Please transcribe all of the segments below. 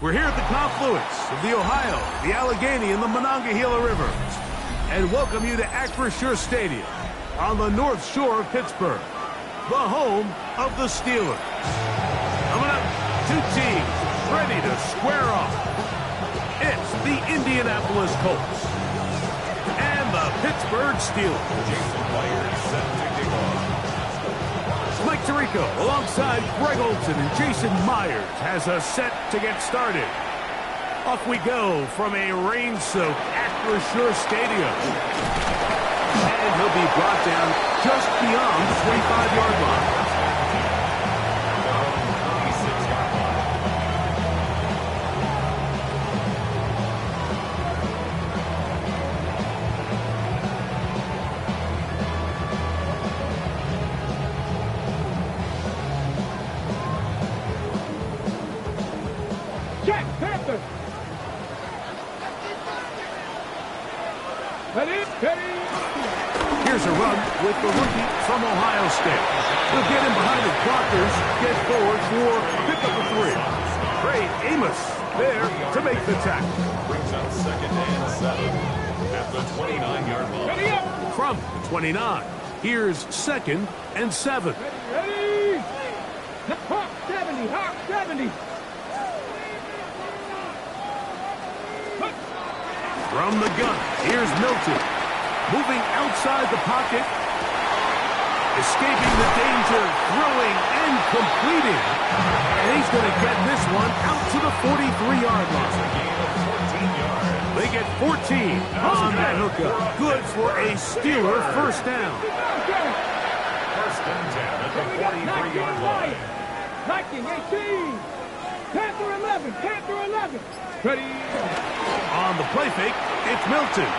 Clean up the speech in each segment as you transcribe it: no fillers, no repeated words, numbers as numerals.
We're here at the confluence of the Ohio, the Allegheny, and the Monongahela Rivers, and welcome you to Acrisure Stadium on the North Shore of Pittsburgh, the home of the Steelers. Coming up, two teams ready to square off. It's the Indianapolis Colts and the Pittsburgh Steelers. Jason Myers set to kick off. Mike Tirico alongside Greg Olson and Jason Myers has us set to get started. Off we go from a rain-soaked Acrisure Stadium. And he'll be brought down just beyond the 25-yard line. Here's a run with the rookie from Ohio State. He'll get in behind the blockers, get forward for pickup of 3. Trey Amos there to make the tackle. Brings up 2nd and 7 at the 29-yard line. From the 29, here's 2nd and 7. Ready? Hawk 70, Hawk 70. From the gun, here's Milton. Moving outside the pocket. Escaping the danger, throwing and completing. And he's going to get this one out to the 43-yard line. They get 14 on that hookup. Good for a Steeler first down. First and 10 at the 43-yard line. Viking 18. Panther 11. Panther 11. Ready? On the play fake, it's Milton.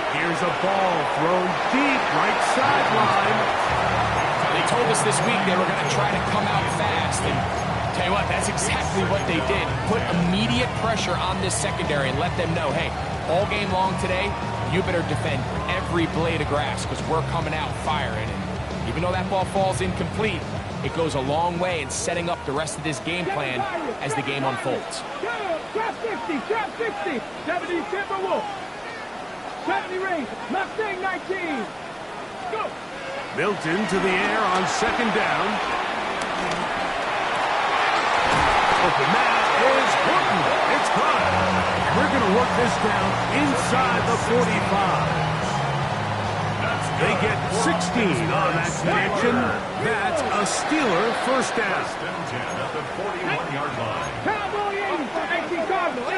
Here's a ball thrown deep right sideline. They told us this week they were going to try to come out fast, and tell you what, that's exactly what they did. Put immediate pressure on this secondary and let them know, hey, all game long today, you better defend every blade of grass because we're coming out firing. And even though that ball falls incomplete, it goes a long way in setting up the rest of this game plan as the game unfolds. Drop 60, drop 60. 70 Timberwolf. 70 range. Mustang 19. Go. Milton to the air on 2nd down. Open man is Horton. It's caught. We're going to work this down inside the 45. They get 16 on that connection. That's a Steeler first down. First and 10 at the 41-yard line. Cowboy 80. 18 Cardinal.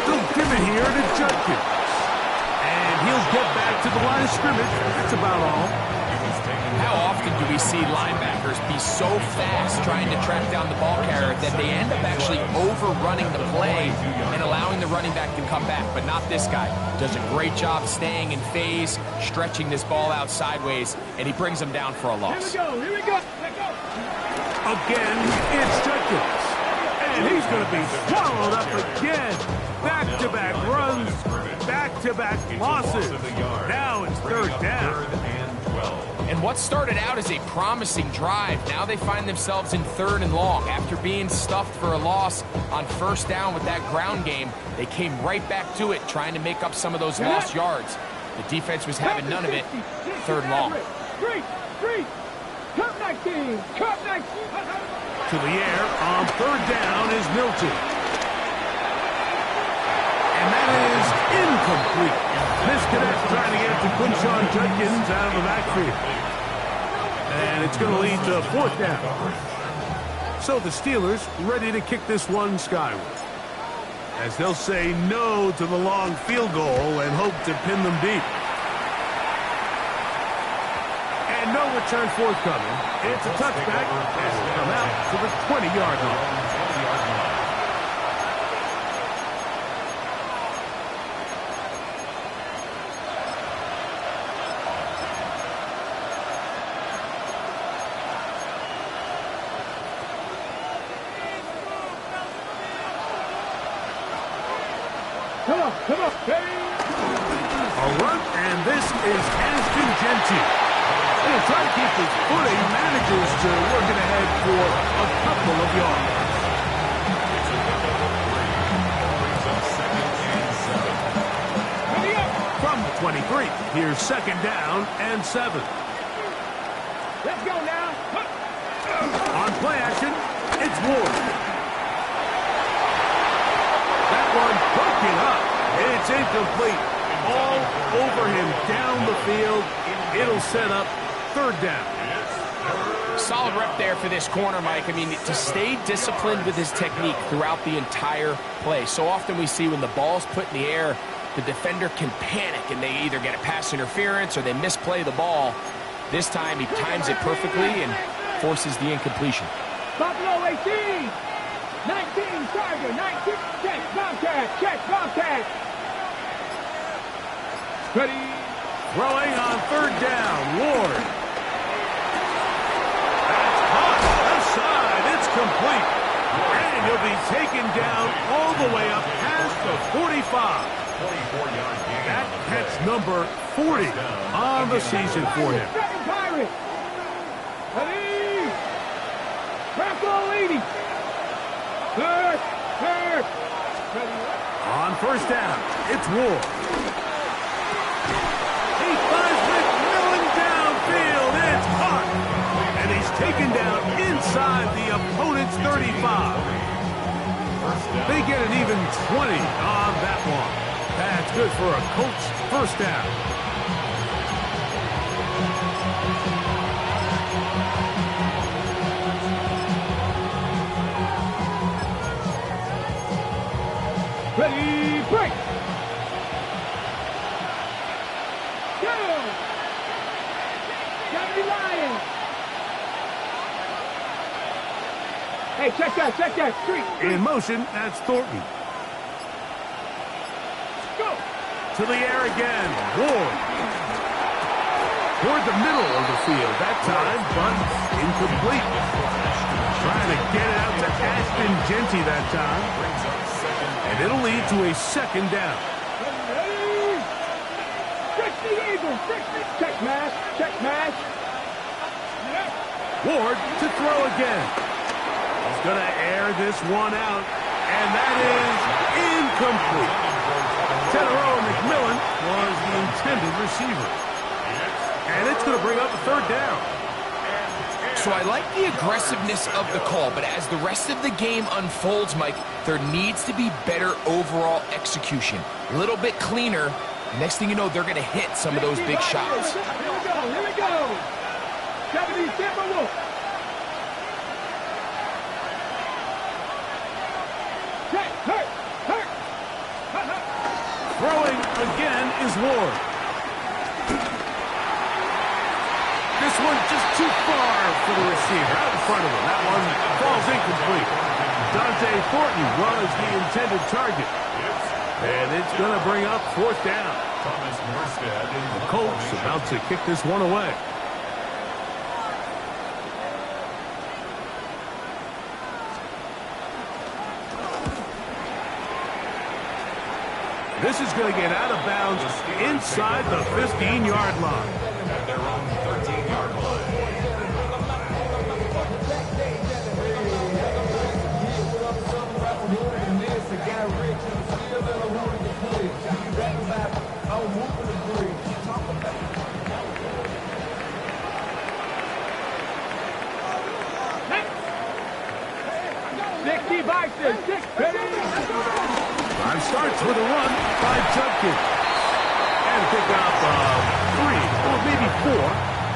They'll give it here to Judkins. And he'll get back to the line of scrimmage. That's about all. How often do we see linebackers be so fast trying to track down the ball carrier that they end up actually overrunning the play and allowing the running back to come back? But not this guy. Does a great job staying in phase, stretching this ball out sideways, and he brings them down for a loss. Here we go. Here we go. Let's go. Again, it's Judkins. And he's going to be swallowed up again. Back-to-back runs, back-to-back losses. Now it's 3rd down. And what started out as a promising drive, now they find themselves in 3rd and long. After being stuffed for a loss on 1st down with that ground game, they came right back to it, trying to make up some of those lost yards. The defense was having none of it. 3rd and long. Street. Cup 19. Cup 19. To the air on 3rd down is Milton. And that is incomplete. Misconnect trying to get it to Quinshon Judkins out of the backfield. And it's going to lead to 4th down. So the Steelers ready to kick this one skyward, as they'll say no to the long field goal and hope to pin them deep. And no return forthcoming. It's a touchback as they come out to the 20-yard line. Come on. A run, and this is Ashton Genty. He'll try to keep his footing, manages to work it ahead for a couple of yards. 3. Here's 2nd down and 7. Let's go now. On play action, it's Ward. That one broken up. It's incomplete. All over him down the field. It'll set up 3rd down. Solid rep there for this corner, Mike. I mean, to stay disciplined with his technique throughout the entire play. So often we see when the ball's put in the air, the defender can panic and they either get a pass interference or they misplay the ball. This time he times it perfectly and forces the incompletion. Buffalo 18. 19, Tiger. 19, check, Bobcat, check, Bobcat. Ready. Throwing on 3rd down, Ward. That's caught. Left side. It's complete. And he'll be taken down all the way up past the 45. 24-yard gain. That catch number 40 on the season for him. Second Pirate. Ready. Buffalo 80. Third. Ready. On 1st down, it's Ward. He finds McMillan downfield. It's caught. And he's taken down inside the opponent's 35. They get an even 20 on that one. That's good for a Colts 1st down. Ready, break. Go. Gotta be lying. Hey, check that. Street. In motion, that's Thornton. Go. To the air again, Ward. Toward the middle of the field that time, but incomplete. Trying to get it out to Ashton Genty that time. And it'll lead to a 2nd down. Ready. 60 Eagles. 60. Check mash. Ward to throw again. He's going to air this one out, and that is incomplete. Tenero McMillan was the intended receiver. And it's going to bring up a 3rd down. So I like the aggressiveness of the call, but as the rest of the game unfolds, Mike, there needs to be better overall execution. A little bit cleaner. Next thing you know, they're going to hit some of those big shots. Here we go. 70 Timberwolves. Check, hurt. Throwing again is Ward. This one just too far for the receiver. Out in front of him. That one falls incomplete. Dante Thornton was the intended target. And it's going to bring up 4th down. Thomas Morstead in The Colts about to kick this one away. This is going to get out of bounds inside the 15-yard line. at their own 13-yard line. Time starts with a run by Judkins. And pick up 3 or maybe 4.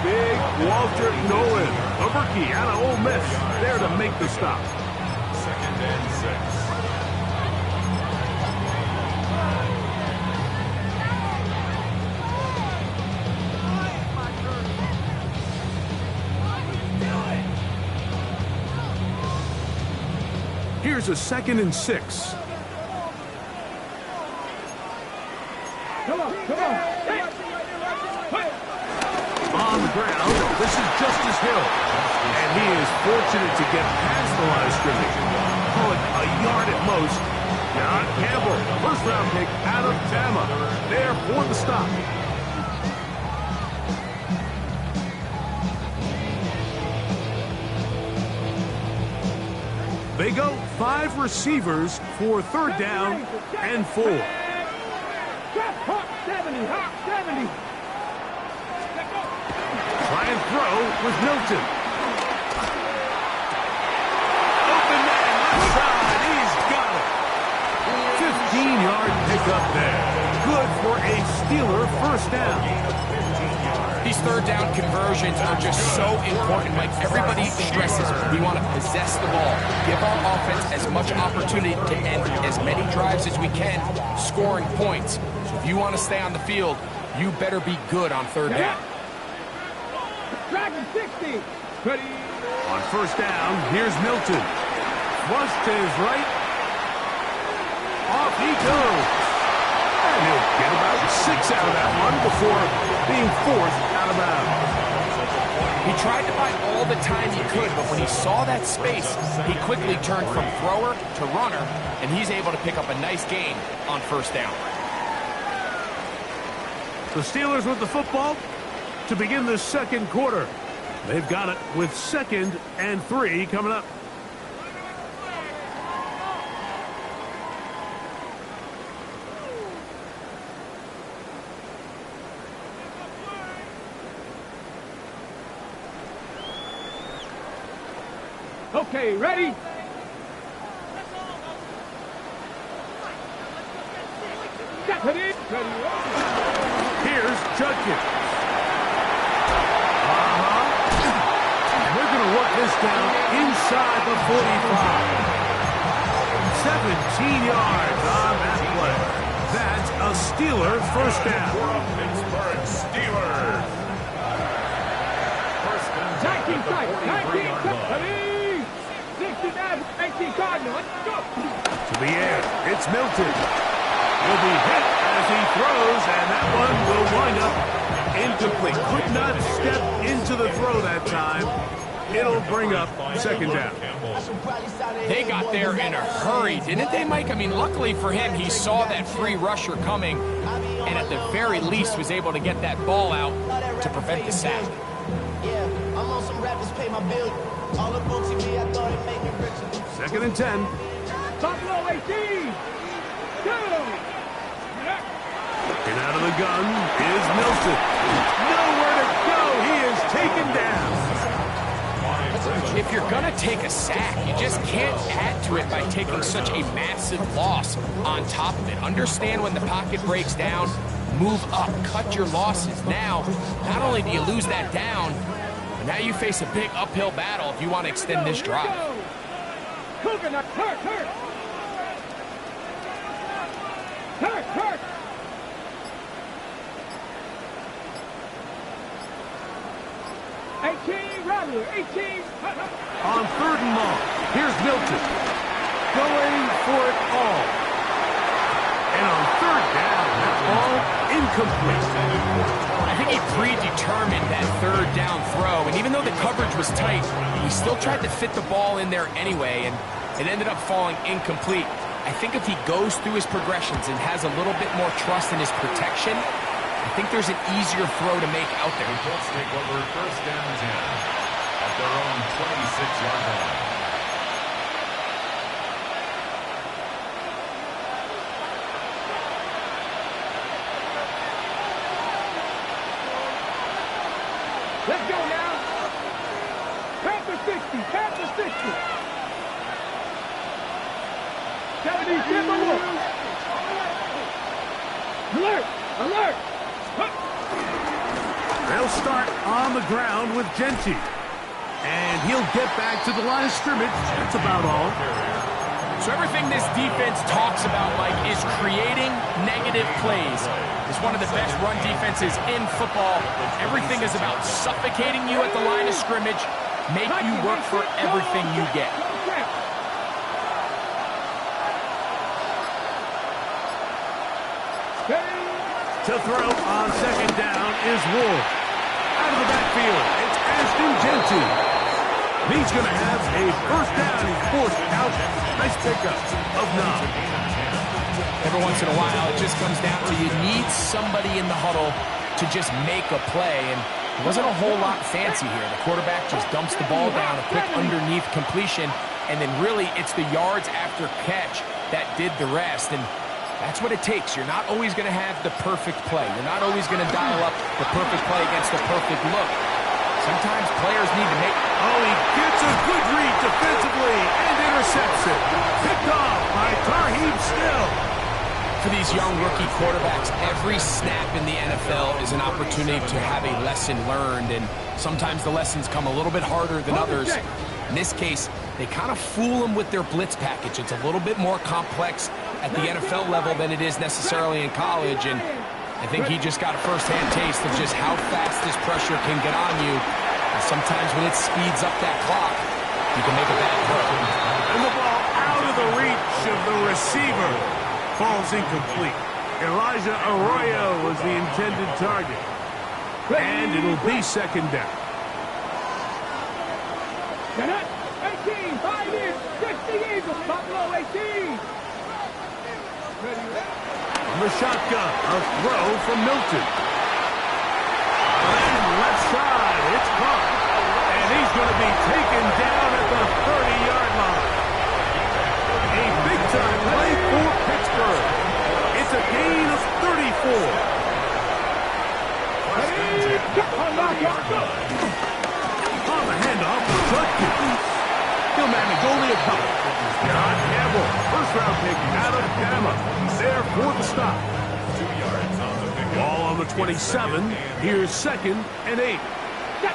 Big Walter Nolan, a rookie out of Ole Miss, there to make the stop. 2nd and 6. Here's a 2nd and 6. Come on. Hey. On the ground, this is Justice Hill. And he is fortunate to get past the line of scrimmage. Call it a yard at most. John Campbell, first-round pick out of Tama. There for the stop. They go 5 receivers for 3rd down and 4. Drop, 7. 70, hop 70. Try and throw with Milton. Open man, left side, he's got it. 15-yard pickup there. Good for a Steeler first down. These third down conversions are just so important. Like everybody stresses, we want to possess the ball, give our offense as much opportunity to end as many drives as we can, scoring points. So if you want to stay on the field, you better be good on third down. Dragon 60. Ready. On first down, here's Milton. Flush to his right. Off he goes. And he'll get about 6 out of that one before being forced out of bounds. He tried to buy all the time he could, but when he saw that space, he quickly turned from thrower to runner, and he's able to pick up a nice gain on first down. The Steelers with the football to begin the second quarter. They've got it with 2nd and 3 coming up. Okay, ready? Step it in. Ready. Here's Judkins. And they're going to work this down inside the 45. 17 yards on that play. That's a Steeler first down. Pittsburgh Steelers. 19 strike. 19 strike. Ready. 69. 19 Cardinal. Let's go. To the air. It's Milton. He'll be hit as he throws, and that one will wind up incomplete. Could not step into the throw that time. It'll bring up second down. They got there in a hurry, didn't they, Mike? I mean, luckily for him, he saw that free rusher coming, and at the very least was able to get that ball out to prevent the sack. Yeah, I'm on some rappers pay my bill. All the books me, I thought it made me richer. 2nd and 10. Buffalo 18. Go. And out of the gun is Milton. Nowhere to go. He is taken down. If you're going to take a sack, you just can't add to it by taking such a massive loss on top of it. Understand when the pocket breaks down, move up, cut your losses. Now, not only do you lose that down, but now you face a big uphill battle if you want to extend this drive. Coconut, hurt. Hurt. 18, Robert, 18. On 3rd and long, here's Milton. Going for it all. And on 3rd down, that ball incomplete. I think he predetermined that 3rd down throw, and even though the coverage was tight, he still tried to fit the ball in there anyway, and it ended up falling incomplete. I think if he goes through his progressions and has a little bit more trust in his protection, I think there's an easier throw to make out there. The Colts take over first down 10 at their own 26-yard line. Let's go now. Panther 60. 70, Timberwolves. Alert. They'll start on the ground with Genty. And he'll get back to the line of scrimmage. That's about all. So everything this defense talks about, Mike, is creating negative plays. It's one of the best run defenses in football. Everything is about suffocating you at the line of scrimmage, make you work for everything you get. To throw on 2nd down is Ward. Out of the backfield, it's Ashton Genty. He's going to have a first down. He's forced out. Nice pickup of 9. Every once in a while, it just comes down to you need somebody in the huddle to just make a play, and it wasn't a whole lot fancy here. The quarterback just dumps the ball down, a quick underneath completion, and then really it's the yards after catch that did the rest. And That's what it takes. You're not always going to have the perfect play. You're not always going to dial up the perfect play against the perfect look. Sometimes players need to make... Oh, he gets a good read defensively and intercepts it. Picked off by Tarheeb Still. For these young rookie quarterbacks, every snap in the NFL is an opportunity to have a lesson learned, and sometimes the lessons come a little bit harder than others. In this case, they kind of fool them with their blitz package. It's a little bit more complex at the NFL level than it is necessarily in college, and I think he just got a first-hand taste of just how fast this pressure can get on you. And sometimes when it speeds up that clock, you can make a bad throw. And the ball out of the reach of the receiver. Falls incomplete. Elijah Arroyo was the intended target. And it'll be second down. 18, 5 in, 60 Eagles, Buffalo 18. On the shotgun, a throw from Milton. And left side, it's caught. And he's going to be taken down at the 30-yard line. A big-time play for Pittsburgh. It's a gain of 34. On the handoff to Judkins. He'll manage only a couple. John Campbell, first-round pick out of Bama. There for the stop. 2 yards on the pickup. Ball on the 27. Here's 2nd and 8. A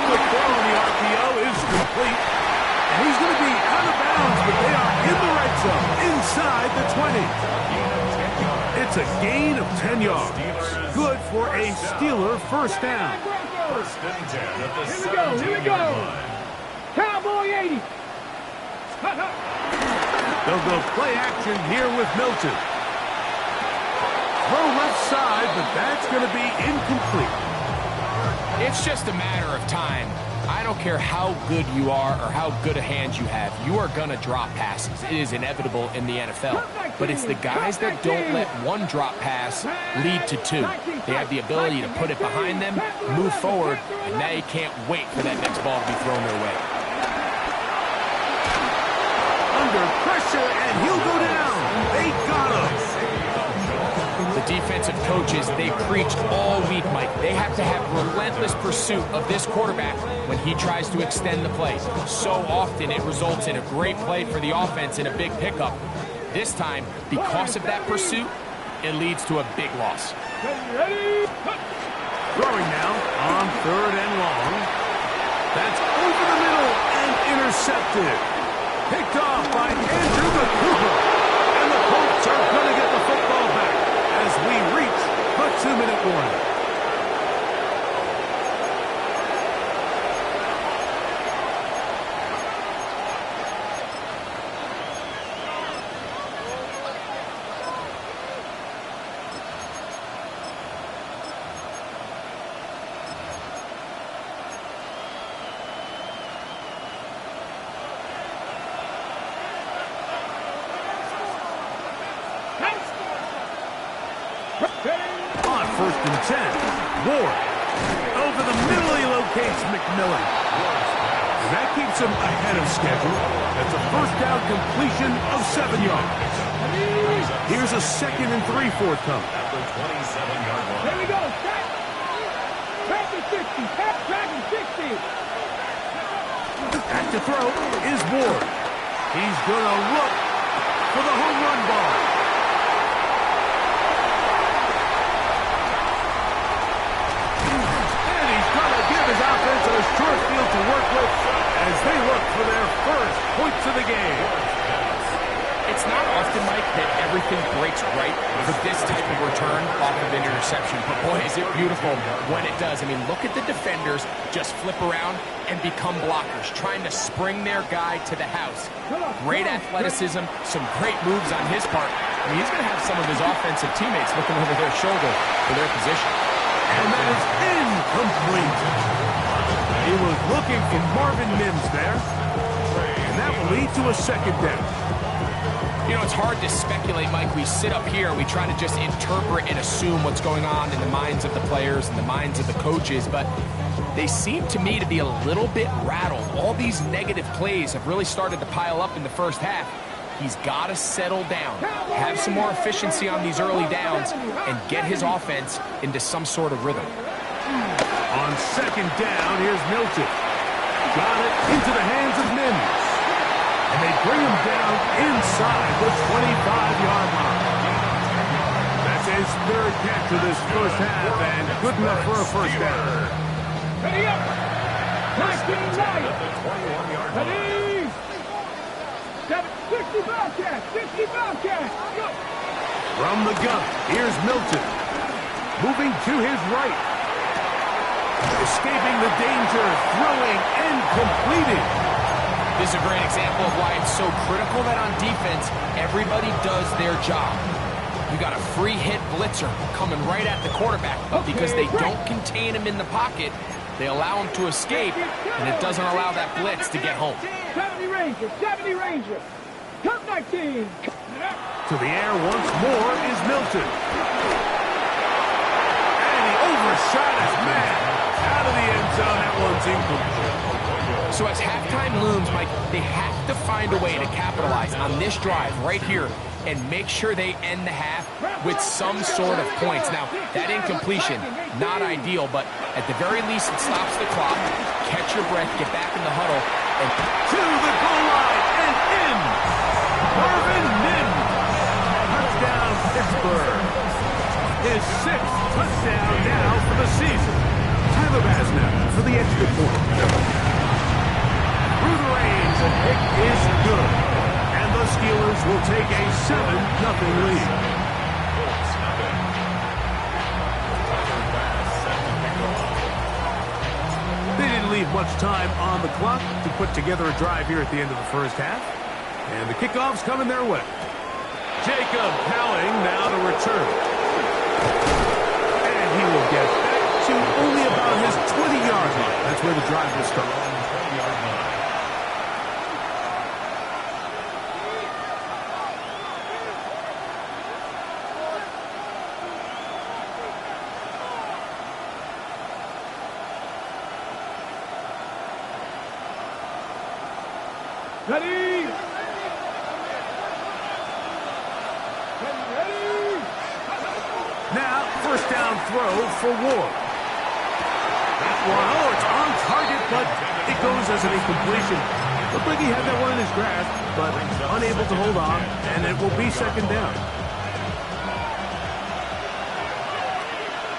quick throw on the RPO is complete. And he's going to be out of bounds, but they are in the red zone, inside the 20. It's a gain of 10 yards. Good for a Steeler first down. First and 10 at the Here we go. Cowboy 80. They'll go play action here with Milton. Throw left side, but that's going to be incomplete. It's just a matter of time. I don't care how good you are or how good a hand you have. You are going to drop passes. It is inevitable in the NFL. But it's the guys that don't let one drop pass lead to two. They have the ability to put it behind them, move forward, and now you can't wait for that next ball to be thrown their way. Under pressure, and he'll go down. They got him. The defensive coaches, they preached all week, Mike. They have to have relentless pursuit of this quarterback when he tries to extend the play. So often it results in a great play for the offense and a big pickup. This time, because of that pursuit, it leads to a big loss. Throwing now on 3rd and long. That's over the middle and intercepted. Picked off by Andrew McCooper. And the Colts are going to get the football back as we reach the 2-minute warning. On 1st and 10, Ward. Over the middle, he locates McMillan. And that keeps him ahead of schedule. That's a first down completion of 7 yards. Here's a 2nd and 3 forthcoming. At the 27-yard line. Here we go. Dragon 60. Dragon 60. Back to throw is Ward. He's going to look for the home run ball. And he's going to give his offense a short field to work with as they look for their first points of the game. It's not often, Mike, that everything breaks right for this type of return off of an interception. But boy, is it beautiful when it does. I mean, look at the defenders just flip around and become blockers, trying to spring their guy to the house. Great athleticism, some great moves on his part. I mean, he's going to have some of his offensive teammates looking over their shoulder for their position. And that is incomplete. He was looking for Marvin Mims there. And that will lead to a 2nd down. You know, it's hard to speculate, Mike. We sit up here, we try to just interpret and assume what's going on in the minds of the players and the minds of the coaches, but they seem to me to be a little bit rattled. All these negative plays have really started to pile up in the first half. He's got to settle down, have some more efficiency on these early downs, and get his offense into some sort of rhythm. On second down, here's Milton. Got it into the hands of Mims. And they bring him down inside the 25-yard line. That's his third catch of this first half, and good enough for a first down. Ready up. 19 right. Ready. 60 Bobcats. 60 Bobcats. Go. From the gun, here's Milton. Moving to his right. Escaping the danger, throwing and completing. This is a great example of why it's so critical that on defense, everybody does their job. You got a free hit blitzer coming right at the quarterback, but because they don't contain him in the pocket, they allow him to escape, and it doesn't allow that blitz to get home. 70 Rangers, 70 Rangers. Come 19. To the air once more is Milton. And he overshot his man. Out of the end zone, that one's incomplete. So as halftime looms, Mike, they have to find a way to capitalize on this drive right here and make sure they end the half with some sort of points. Now, that incompletion, not ideal, but at the very least, it stops the clock. Catch your breath, get back in the huddle, and to the goal line and in. Marvin Mims. Touchdown, Pittsburgh. His sixth touchdown now for the season. Tyler Bass now for the extra point. Through the range, the pick is good. And the Steelers will take a 7-0 lead. They didn't leave much time on the clock to put together a drive here at the end of the first half. And the kickoff's coming their way. Jacob Cowing now to return. And he will get back to only about his 20-yard line. That's where the drive will start. Ready. Now, first down throw for Ward. That one, oh, it's on target, but it goes as an incompletion. Looked like he had that one in his grasp, but unable to hold on, and it will be second down.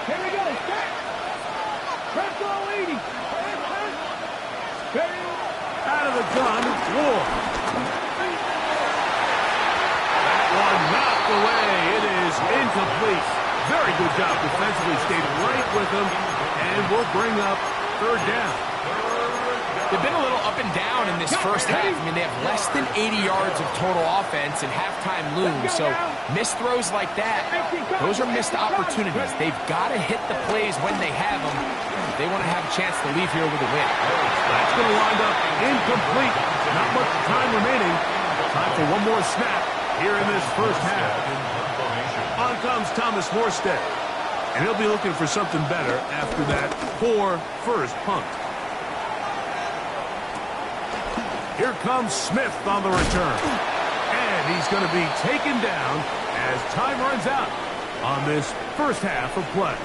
Here we go. Set. Press all 80. Ready. Out of the gun, Ward. That one knocked away. It is incomplete. Very good job defensively. Stayed right with him, and will bring up third down. They've been a little up and down in this first half. I mean, they have less than 80 yards of total offense and halftime looms. So missed throws like that, those are missed opportunities. They've got to hit the plays when they have them if they want to have a chance to leave here with a win. That's going to wind up incomplete. Not much time remaining. Time for one more snap here in this first half. On comes Thomas Morstead. And he'll be looking for something better after that poor first punt. Here comes Smith on the return. And he's going to be taken down as time runs out on this first half of play.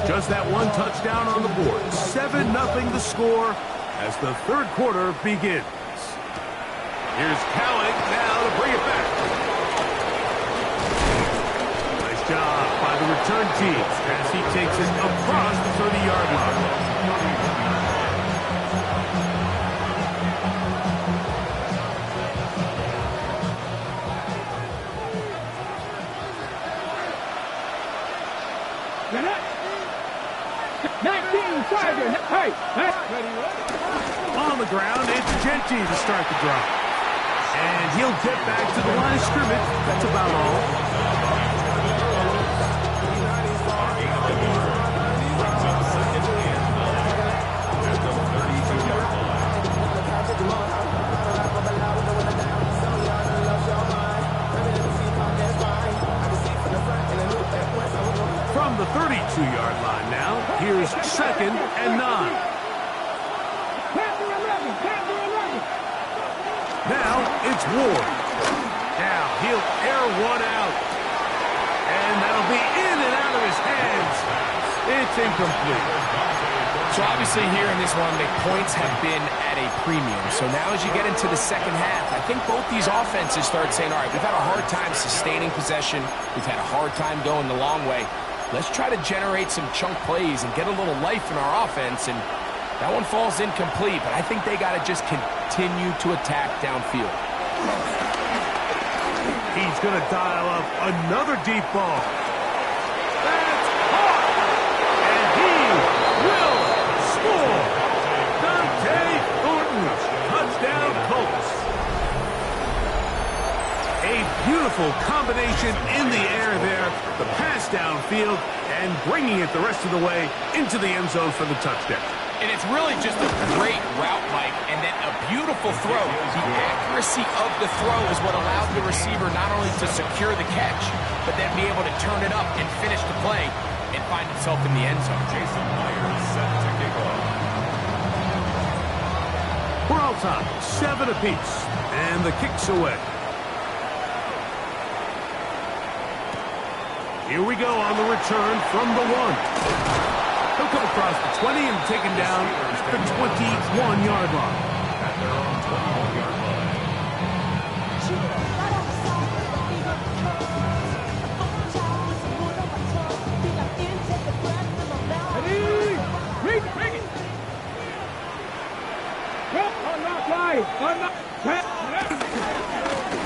Just that one touchdown on the board. 7-0 the score as the third quarter begins. Here's Cowing now to bring it back. Nice job by the return team as he takes it across the 30-yard line. On the ground, it's Genty to start the drive. And he'll get back to the line of scrimmage. That's about all. is 2nd and 9. Now it's Ward. Now he'll air one out. And that'll be in and out of his hands. It's incomplete. So obviously here in this one, the points have been at a premium. So now as you get into the second half, I think both these offenses start saying, all right, we've had a hard time sustaining possession. We've had a hard time going the long way. Let's try to generate some chunk plays and get a little life in our offense. And that one falls incomplete, but I think they got to just continue to attack downfield. He's going to dial up another deep ball. That's caught! And he will score! Dante Thornton, touchdown Colts. A beautiful combination in the air there. The pass downfield and bringing it the rest of the way into the end zone for the touchdown. And it's really just a great route, Mike, and then a beautiful throw. The accuracy of the throw is what allowed the receiver not only to secure the catch, but then be able to turn it up and finish the play and find himself in the end zone. Jason Myers set to kick off. We're all tied, 7 apiece, and the kick's away. Here we go on the return from the 1. He'll come across the 20 and taken down the 21-yard line. At their own 21-yard line. Bring it.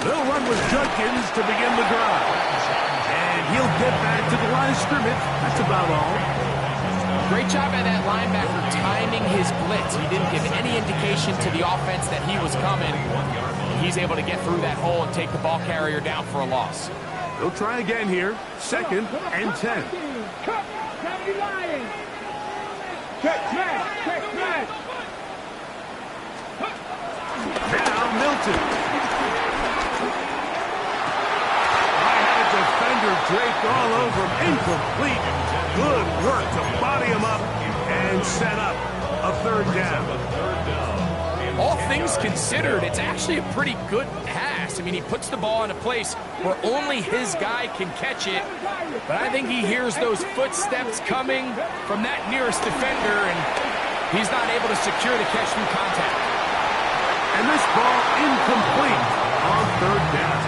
They'll run with Judkins to begin the drive. And he'll get back to the line of scrimmage. That's about all. Great job by that linebacker timing his blitz. He didn't give any indication to the offense that he was coming. He's able to get through that hole and take the ball carrier down for a loss. They'll try again here. 2nd and 10. Now Milton. I had a defender draped all over him. Incomplete. Good work to body him up and set up a 3rd down. All things considered, it's actually a pretty good pass. I mean, he puts the ball in a place where only his guy can catch it. But I think he hears those footsteps coming from that nearest defender, and he's not able to secure the catch through contact. And this ball incomplete on 3rd down.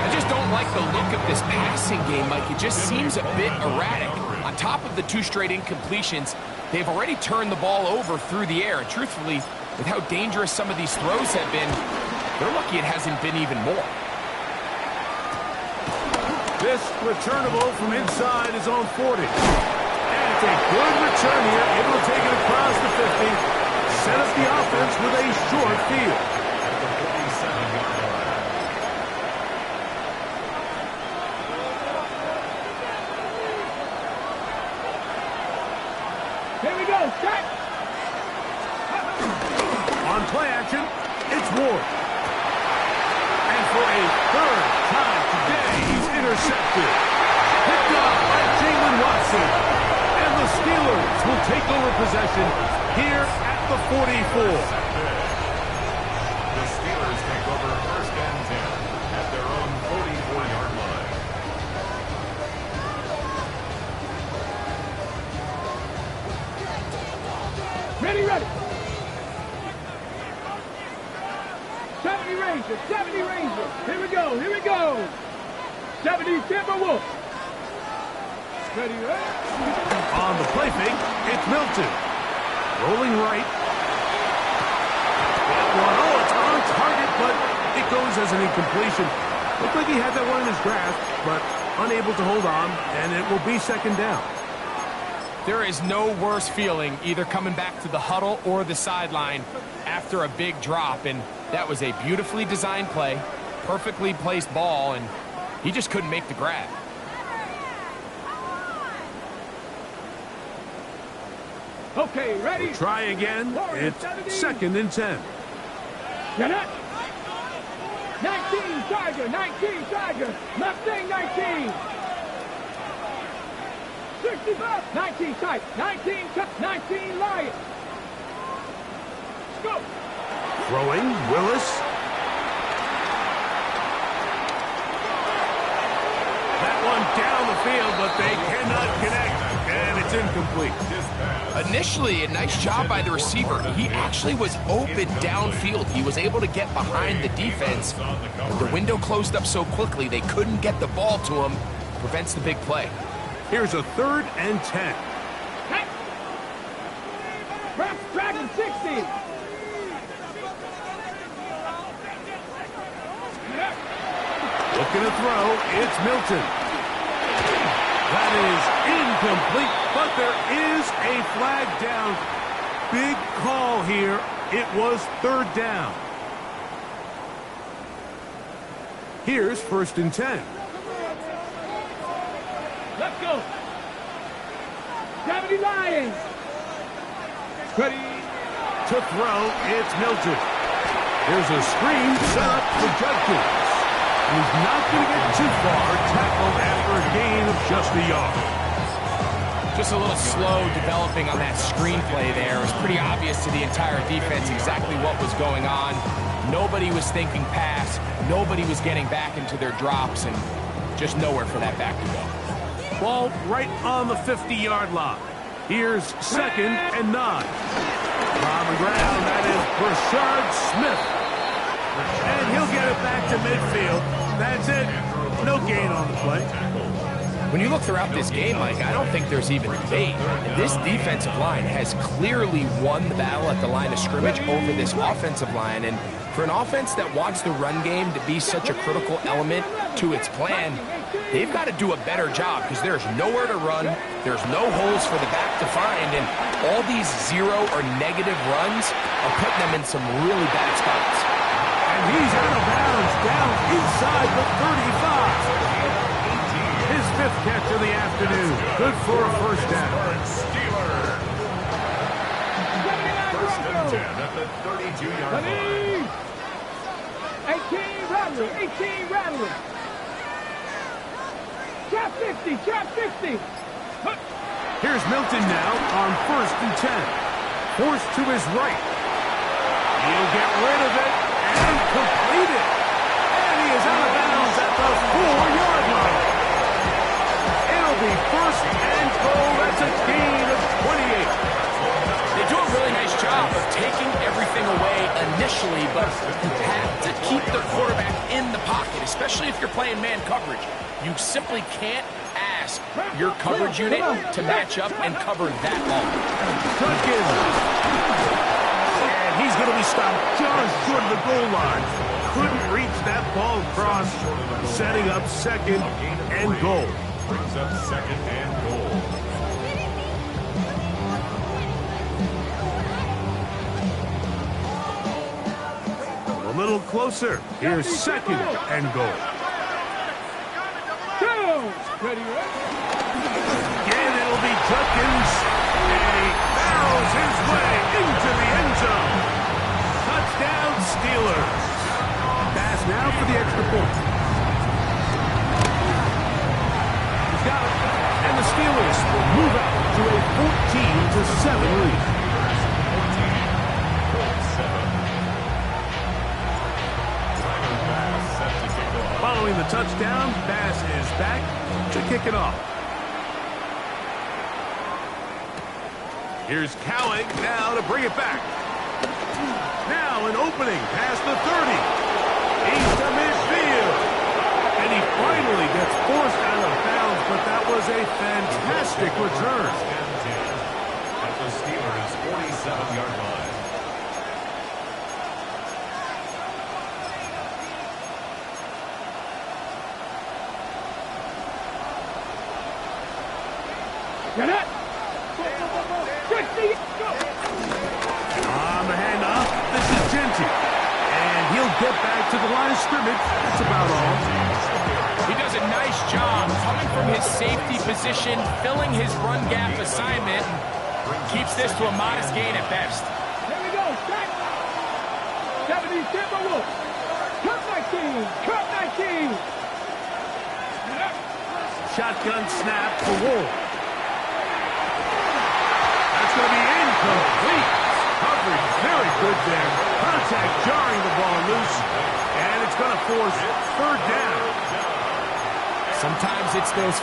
I just don't like the look of this passing game, Mike. It just seems a bit erratic. On top of the 2 straight incompletions, they've already turned the ball over through the air. And truthfully, with how dangerous some of these throws have been, they're lucky it hasn't been even more. This returnable from inside his own 40. And it's a good return here. Able to take it across the 50. Set up the offense with a short field. At the 47-yard line. Here we go, set. On play action, it's Ward. And for a 3rd time today, he's intercepted. Picked up by Jalen Watson. And the Steelers will take over possession here at the 44. The Steelers take over 1st and 10 at their own 44-yard line. Ready. 70 Rangers, 70 Rangers. Here we go. 70 Timberwolves. Ready. On the play fake, it's Milton. Rolling right. That one, it's on target, but it goes as an incompletion. Looked like he had that one in his grasp, but unable to hold on, and it will be 2nd down. There is no worse feeling either coming back to the huddle or the sideline after a big drop, and that was a beautifully designed play, perfectly placed ball, and he just couldn't make the grab. Okay, ready. We'll try again. It's 2nd and 10. Get up. 19 Tiger. Left thing 19. 6 19 tight. 19 tight. 19 Lions. Go. Throwing, Willis. That one down the field, but they cannot connect, and it's incomplete. Initially, a nice job by the receiver. He actually was open downfield. He was able to get behind the defense, but the window closed up so quickly they couldn't get the ball to him. Prevents the big play. Here's a 3rd and 10. Hey. Dragon 60. Looking to throw, it's Milton. That is incomplete, but there is a flag down. Big call here. It was 3rd down. Here's 1st and 10. Let's go. 70 Lions. Ready. To throw, it's Milton. There's a screen set up for Judkins. He's not going to get too far, tackled after a gain of just a yard. Just a little slow developing on that screenplay there. It was pretty obvious to the entire defense exactly what was going on. Nobody was thinking pass. Nobody was getting back into their drops, and just nowhere for that back to go. Ball right on the 50-yard line. Here's 2nd and 9. On the ground, that is Brashard Smith. And he'll get it back to midfield. That's it. No gain on the play. When you look throughout this game, Mike, I don't think there's even debate. This defensive line has clearly won the battle at the line of scrimmage over this offensive line. And for an offense that wants the run game to be such a critical element to its plan, they've got to do a better job because there's nowhere to run. There's no holes for the back to find. And all these 0 or negative runs are putting them in some really bad spots. And he's out of bounds, down inside the 35. His 5th catch of the afternoon. Good for a 1st down. 1st and 10 at the 32-yard line. 18 Rattler. 18 Rattler. Trap 50. Trap 50. Here's Milton now on 1st and 10. Forced to his right. He'll get rid of it and complete it. And he is out of bounds at the 4-yard line. It'll be 1st and goal. That's a gain of 28. They do a really nice job of taking everything away initially, but you have to keep the quarterback in the pocket, especially if you're playing man coverage. You simply can't ask your coverage unit to match up and cover that ball. Judkins. And he's going to be stopped just short of the goal line. Couldn't reach that ball across, setting up 2nd and goal. Brings up 2nd and goal. A little closer. Here's 2nd and goal. Ready, Again, it'll be Judkins. And he barrels his way into the end zone. Touchdown, Steelers. Pass now for the extra point. He's got it. And the Steelers will move out to a 14-7 lead. Following the touchdown, Bass is back to kick it off. Here's Cowing now to bring it back. Now an opening past the 30. He's to midfield. And he finally gets forced out of bounds, but that was a fantastic return. At the Steelers' 47-yard line. Get it. On the handoff, this is Genty. And he'll get back to the line of scrimmage. That's about all. He does a nice job coming from his safety position, filling his run gap assignment, keeps this to a modest gain at best. Here we go. Back. 70 Timberwolves. Cut 19. Cut 19. Shotgun snap for Wolf. contact jarring the ball loose, and it's going to force third down. Sometimes it's those